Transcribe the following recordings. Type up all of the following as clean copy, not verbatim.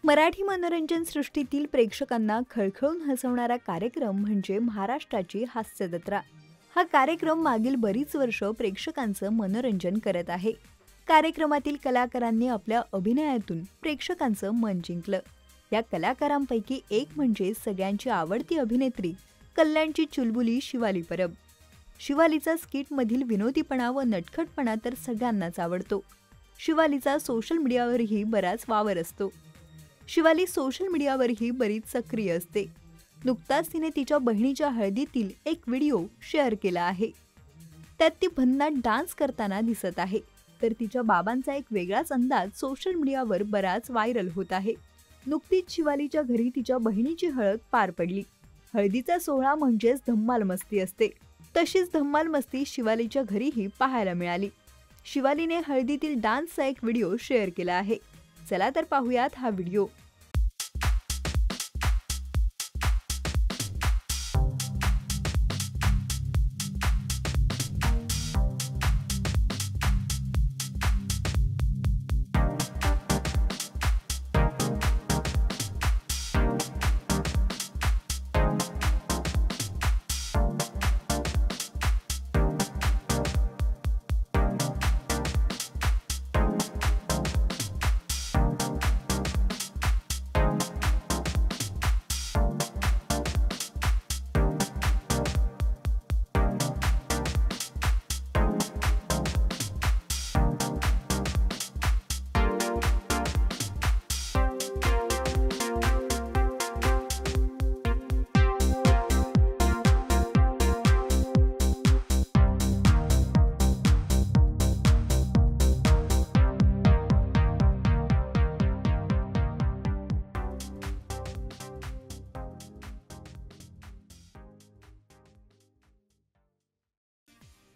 मराठी मनोरंजन सृष्टीतील प्रेक्षकांना खळखळून हसवणारा कार्यक्रम म्हणजे महाराष्ट्राची हास्य जत्रा. हा कार्यक्रम मागील बरीच वर्ष प्रेक्षकांचं मनोरंजन करत आहे. कार्यक्रमातील कलाकारांनी आपल्या अभिनयातून प्रेक्षकांचं मन जिंकलं. या कलाकारांपैकी एक म्हणजे सगळ्यांची आवडती अभिनेत्री कल्याणची चुलबुली शिवाली परब. शिवालीचा स्किटमधील विनोदीपणा व नटखटपणा तर सगळ्यांनाच आवडतो. शिवालीचा सोशल मीडियावरही बराच वावर असतो. शिवाली सोशल मीडियावरही बरीच सक्रिय असते. नुकताच तिने तिच्या बहिणीच्या हळदीतील एक व्हिडिओ शेअर केला आहे. त्यात ती भन्नाट डान्स करताना दिसत आहे. तर तिच्या बाबांचा एक वेगळाच अंदाज सोशल मीडियावर बराच व्हायरल होत आहे. नुकतीच शिवालीच्या घरी तिच्या बहिणीची हळद पार पडली. हळदीचा सोहळा म्हणजेच धम्माल मस्ती असते. तशीच धम्माल मस्ती शिवालीच्या घरीही पाहायला मिळाली. शिवालीने हळदीतील डान्सचा एक व्हिडिओ शेअर केला आहे. चला तर पाहूयात हा व्हिडिओ.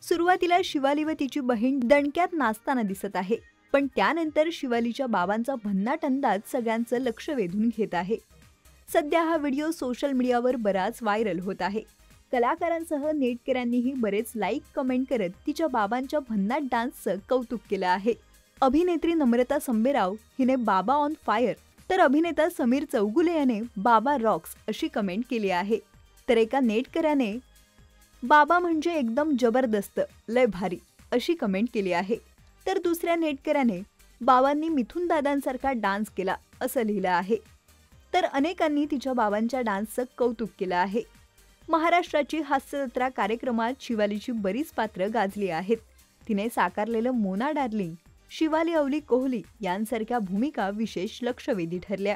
सुरुवातीला शिवाली व तिची बहीण दणक्यात नाचताना दिसत आहे. पण त्यानंतर शिवालीच्या बाबांचा भन्नाट अंदाज सगळ्यांचं लक्ष वेधून घेत आहे. सध्या हा व्हिडिओ सोशल मीडियावर बराच व्हायरल होत आहे. कलाकारांसह नेटकऱ्यांनीही बरेच लाईक कमेंट करत तिच्या बाबांच्या भन्नाट डान्सचं कौतुक केलं आहे. अभिनेत्री नम्रता संबेराव हिने बाबा ऑन फायर, तर अभिनेता समीर चौगुले याने बाबा रॉक्स अशी कमेंट केली आहे. तर एका नेटकऱ्याने बाबा म्हणजे एकदम जबरदस्त, लय भारी अशी कमेंट केली आहे. तर दुसऱ्या नेटकऱ्याने बाबांनी मिथुन दादांसारखा डान्स केला असं लिहिलं आहे. तर अनेकांनी तिच्या बाबांच्या डान्सचं कौतुक केलं आहे. महाराष्ट्राची हास्य जत्रा कार्यक्रमात शिवालीची बरीच पात्र गाजली आहेत. तिने साकारलेलं मोना डार्लिंग, शिवाली अवली कोहली यांसारख्या भूमिका विशेष लक्षवेधी ठरल्या.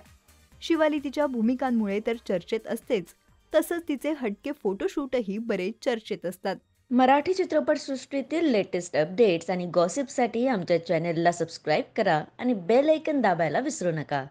शिवाली तिच्या भूमिकांमुळे तर चर्चेत असतेच, तसंच तिचे हटके फोटोशूटही बरेच चर्चेत असतात. मराठी चित्रपटसृष्टीतील लेटेस्ट अपडेट्स आणि गॉसिपसाठी आमच्या चॅनेलला सबस्क्राईब करा आणि बेल ऐकन दाबायला विसरू नका.